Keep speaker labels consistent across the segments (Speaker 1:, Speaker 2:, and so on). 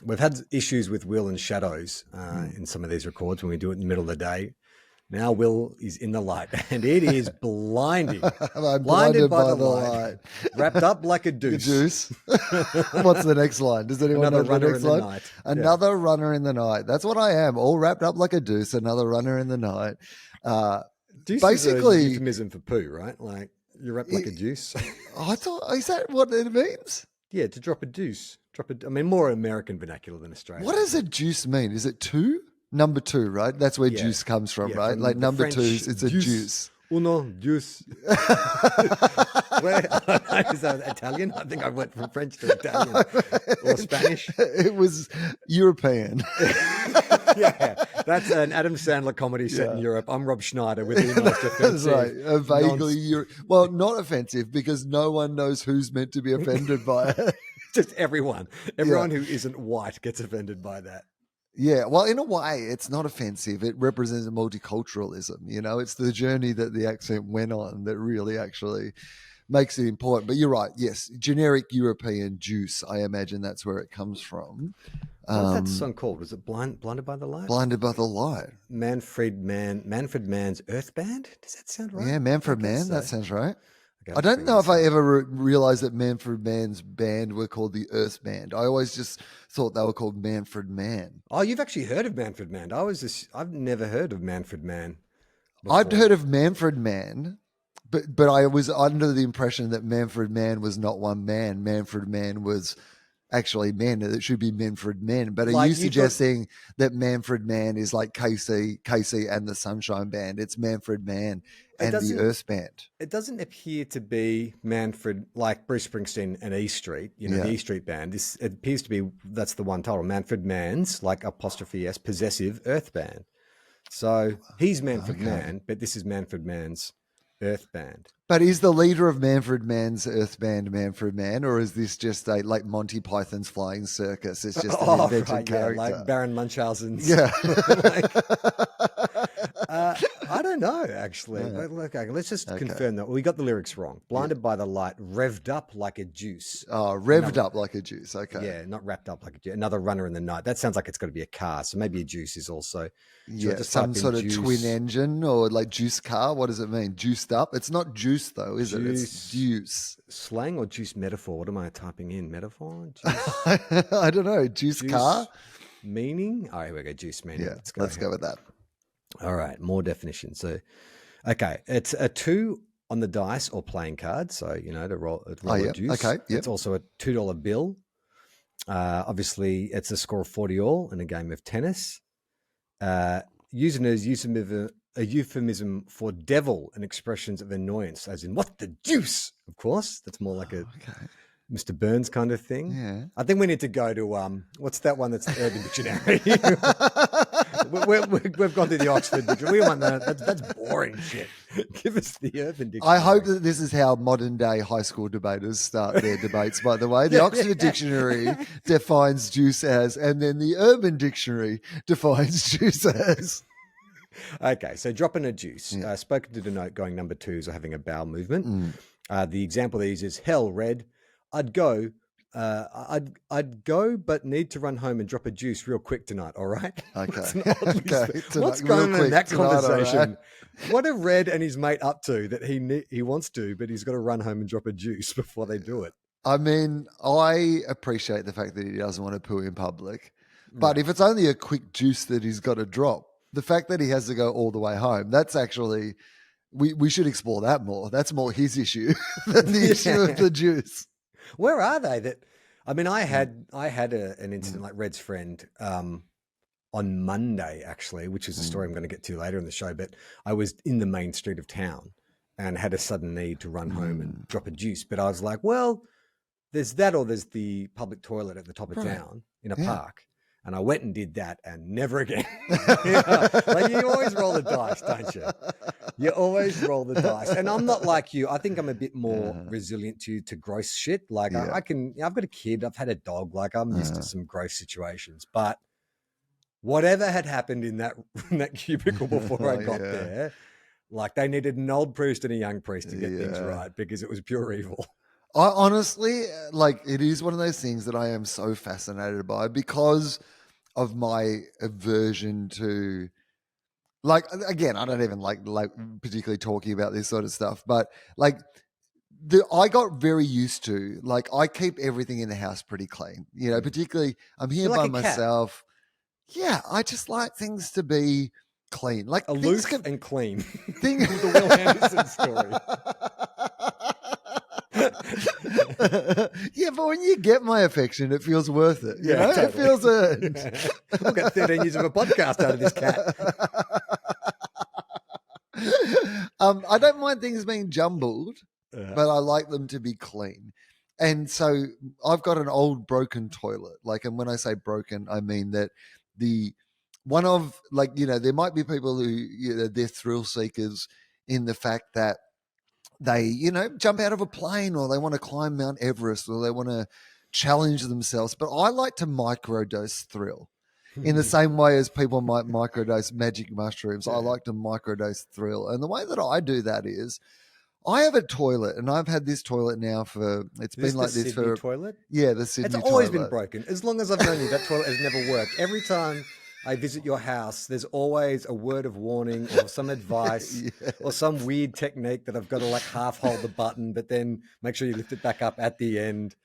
Speaker 1: We've had issues with Will and shadows in some of these records when we do it in the middle of the day. Now Will is in the light, and it is blinding.
Speaker 2: I'm blinded by the light.
Speaker 1: Wrapped up like a
Speaker 2: The
Speaker 1: deuce.
Speaker 2: Deuce. What's the next line? Does anyone
Speaker 1: Another
Speaker 2: know the
Speaker 1: runner
Speaker 2: next
Speaker 1: in the
Speaker 2: line?
Speaker 1: night.
Speaker 2: Another runner in the night. That's what I am, all wrapped up like a deuce. Another runner in the night.
Speaker 1: Deuce
Speaker 2: Basically,
Speaker 1: is a euphemism for poo, right? Like you're wrapped like a deuce.
Speaker 2: I thought, is that what it means?
Speaker 1: Yeah, to drop a deuce. More American vernacular than Australian.
Speaker 2: What does a deuce mean? Is it two? Number two, right? That's where juice comes from, right?
Speaker 1: From
Speaker 2: like
Speaker 1: the
Speaker 2: number
Speaker 1: French,
Speaker 2: twos, it's a juice.
Speaker 1: Uno, juice. Is that Italian? I think I went from French to Italian or Spanish.
Speaker 2: It was European.
Speaker 1: Yeah, that's an Adam Sandler comedy set in Europe. I'm Rob Schneider with the most offensive.
Speaker 2: That's right. Vaguely, well, not offensive because no one knows who's meant to be offended by it.
Speaker 1: Just everyone who isn't white gets offended by that.
Speaker 2: Yeah, well, in a way, it's not offensive. It represents multiculturalism. You know, it's the journey that the accent went on that really actually makes it important. But you're right. Yes, generic European juice. I imagine that's where it comes from.
Speaker 1: What's that song called? Was it Blinded by the Light?
Speaker 2: Blinded by the Light.
Speaker 1: Manfred Mann's Earth Band? Does that sound right?
Speaker 2: Yeah, Manfred Mann. That sounds right.
Speaker 1: Okay,
Speaker 2: I don't know if I ever realized that Manfred Mann's band were called the Earth Band. I always just thought they were called Manfred Mann.
Speaker 1: Oh, you've actually heard of Manfred Mann. I've never heard of Manfred Mann before.
Speaker 2: I'd heard of Manfred Mann, but I was under the impression that Manfred Mann was not one man. Manfred Mann was actually men. It should be Manfred Mann. But are you suggesting that Manfred Mann is like Casey and the Sunshine Band? It's Manfred Mann and the Earth Band.
Speaker 1: It doesn't appear to be Manfred, like Bruce Springsteen and E Street, the E Street Band. It appears to be, that's the one title, Manfred Mann's, like apostrophe S, Possessive Earth Band. So he's Manfred Mann, but this is Manfred Mann's Earth Band.
Speaker 2: But is the leader of Manfred Mann's Earth Band Manfred Mann, or is this just like Monty Python's Flying Circus? It's just an invented character.
Speaker 1: Like Baron Munchausen's.
Speaker 2: Yeah.
Speaker 1: I don't know, actually. Yeah. Okay, let's just confirm that. We got the lyrics wrong. Blinded by the light, revved up like a juice.
Speaker 2: Oh, revved up like a juice. Okay.
Speaker 1: Yeah, not wrapped up like a juice. Another runner in the night. That sounds like it's got to be a car. So maybe a juice is also.
Speaker 2: Some sort of twin engine or like juice car. What does it mean? Juiced up? It's not juice though, is it? It's juice.
Speaker 1: Slang or juice metaphor? What am I typing in? Metaphor?
Speaker 2: I don't know. Juice car?
Speaker 1: Meaning? Oh, here we go. Juice meaning.
Speaker 2: Yeah, let's go with that.
Speaker 1: All right, more definitions. So, okay, it's a 2 on the dice or playing card. So, to roll a juice.
Speaker 2: Okay, yep.
Speaker 1: It's also a $2 bill. Obviously, it's a score of 40 all in a game of tennis. Using as a euphemism for devil and expressions of annoyance, as in, what the deuce? Of course, that's more like a Mr. Burns kind of thing.
Speaker 2: Yeah.
Speaker 1: I think we need to go to, what's that one that's the Urban Dictionary? We've gone through the Oxford Dictionary. We want that. That's boring shit. Give us the Urban Dictionary.
Speaker 2: I hope that this is how modern day high school debaters start their debates, by the way. The Oxford Dictionary defines juice as, and then the Urban Dictionary defines juice as.
Speaker 1: Okay, so dropping a juice. Spoken to denote going number 2s or having a bowel movement. The example of these is, hell, Red, I'd go, but need to run home and drop a juice real quick tonight. All right.
Speaker 2: Okay.
Speaker 1: What's going on in that conversation? Right. What are Red and his mate up to that he wants to, but he's got to run home and drop a juice before they do it?
Speaker 2: I mean, I appreciate the fact that he doesn't want to poo in public, but if it's only a quick juice that he's got to drop, the fact that he has to go all the way home, that's actually, we should explore that more. That's more his issue than the issue of the juice.
Speaker 1: Where are they? I had an incident like Red's friend on Monday, actually, which is a story I'm going to get to later in the show. But I was in the main street of town and had a sudden need to run home and drop a juice. But I was like, well, there's that, or there's the public toilet at the top of town in a park. And I went and did that, and never again. Like, you always roll the dice, don't you? You always roll the dice. And I'm not like you. I think I'm a bit more resilient to gross shit. Like I've got a kid. I've had a dog. Like, I'm used to some gross situations. But whatever had happened in that cubicle before I got there, like, they needed an old priest and a young priest to get things right, because it was pure evil.
Speaker 2: I honestly, like, it is one of those things that I am so fascinated by because of my aversion to, like, again, I don't even like particularly talking about this sort of stuff, but like, I got very used to, like, I keep everything in the house pretty clean, particularly I'm here
Speaker 1: You're like
Speaker 2: by
Speaker 1: a cat.
Speaker 2: myself. Yeah, I just like things to be clean, like
Speaker 1: Aloof and clean.
Speaker 2: thing.
Speaker 1: The Will Anderson story.
Speaker 2: Yeah, but when you get my affection, it feels worth it. You know?
Speaker 1: Totally.
Speaker 2: It feels earned.
Speaker 1: We'll get 13 years of a podcast out of this cat.
Speaker 2: I don't mind things being jumbled, but I like them to be clean. And so I've got an old broken toilet. Like, and when I say broken, I mean that there might be people who, they're thrill seekers in the fact that they, jump out of a plane, or they want to climb Mount Everest, or they want to challenge themselves. But I like to microdose thrill. In the same way as people might microdose magic mushrooms, I like to microdose thrill. And the way that I do that is I have a toilet, and I've had this toilet now it's been like this
Speaker 1: Sydney
Speaker 2: for
Speaker 1: toilet?
Speaker 2: Yeah, the Sydney toilet.
Speaker 1: It's always been broken. As long as I've known you, that toilet has never worked. Every time I visit your house, there's always a word of warning or some advice or some weird technique that I've got to like half hold the button, but then make sure you lift it back up at the end.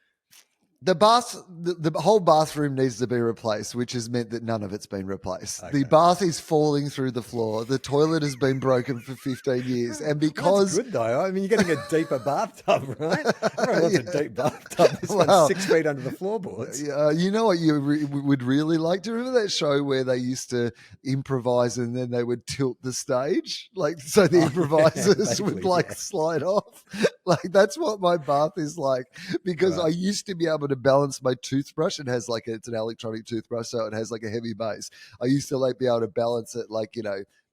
Speaker 2: The whole bathroom needs to be replaced, which has meant that none of it's been replaced. Okay. The bath is falling through the floor. The toilet has been broken for 15 years. And because...
Speaker 1: That's good, though. I mean, you're getting a deeper bathtub, right? Everyone wants a deep bathtub. This one's 6 feet under the floorboards.
Speaker 2: You know what you would really like? Do you remember that show where they used to improvise and then they would tilt the stage? Like, so the improvisers would slide off. Like, that's what my bath is like, because I used to be able to balance my toothbrush. It's an electronic toothbrush, so it has like a heavy base. I used to like be able to balance it like,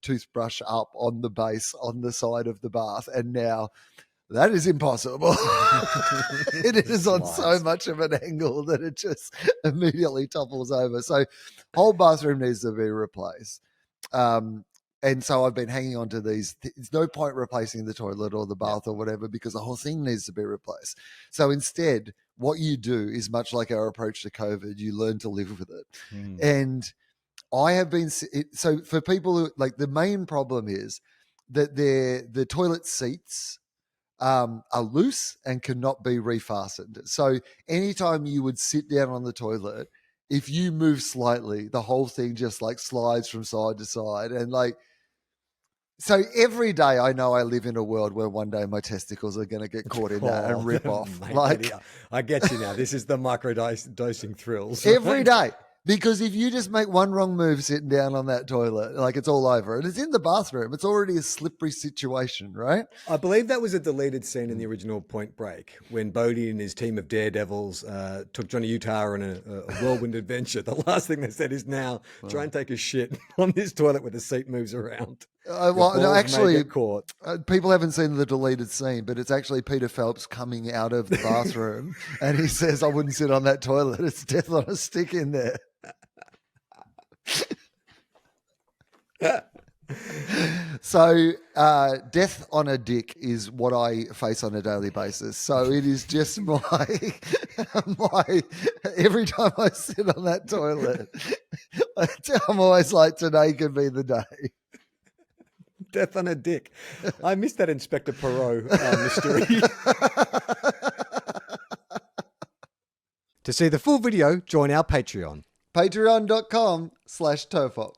Speaker 2: toothbrush up on the base on the side of the bath. And now that is impossible. It is on so much of an angle that it just immediately topples over. So whole bathroom needs to be replaced. And so I've been hanging on to these. There's no point replacing the toilet or the bath or whatever, because the whole thing needs to be replaced. So instead, what you do is much like our approach to COVID. You learn to live with it. And I have been... So for people who... Like, the main problem is that the toilet seats are loose and cannot be refastened. So anytime you would sit down on the toilet, if you move slightly, the whole thing just like slides from side to side. And like... So every day I know I live in a world where one day my testicles are going to get caught in that and rip off.
Speaker 1: Mate, I get you now. This is the microdosing thrills.
Speaker 2: Right? Every day. Because if you just make one wrong move sitting down on that toilet, like, it's all over. And it's in the bathroom. It's already a slippery situation, right?
Speaker 1: I believe that was a deleted scene in the original Point Break, when Bodhi and his team of daredevils took Johnny Utah on a whirlwind adventure. The last thing they said is, now try and take a shit on this toilet where the seat moves around.
Speaker 2: No, actually, people haven't seen the deleted scene, but it's actually Peter Phelps coming out of the bathroom and he says, "I wouldn't sit on that toilet. It's death on a stick in there." So death on a dick is what I face on a daily basis. So it is just my every time I sit on that toilet, I'm always like, today could be the day.
Speaker 1: Death on a dick. I missed that Inspector Poirot mystery. To see the full video, join our Patreon.
Speaker 2: Patreon.com/Tofop.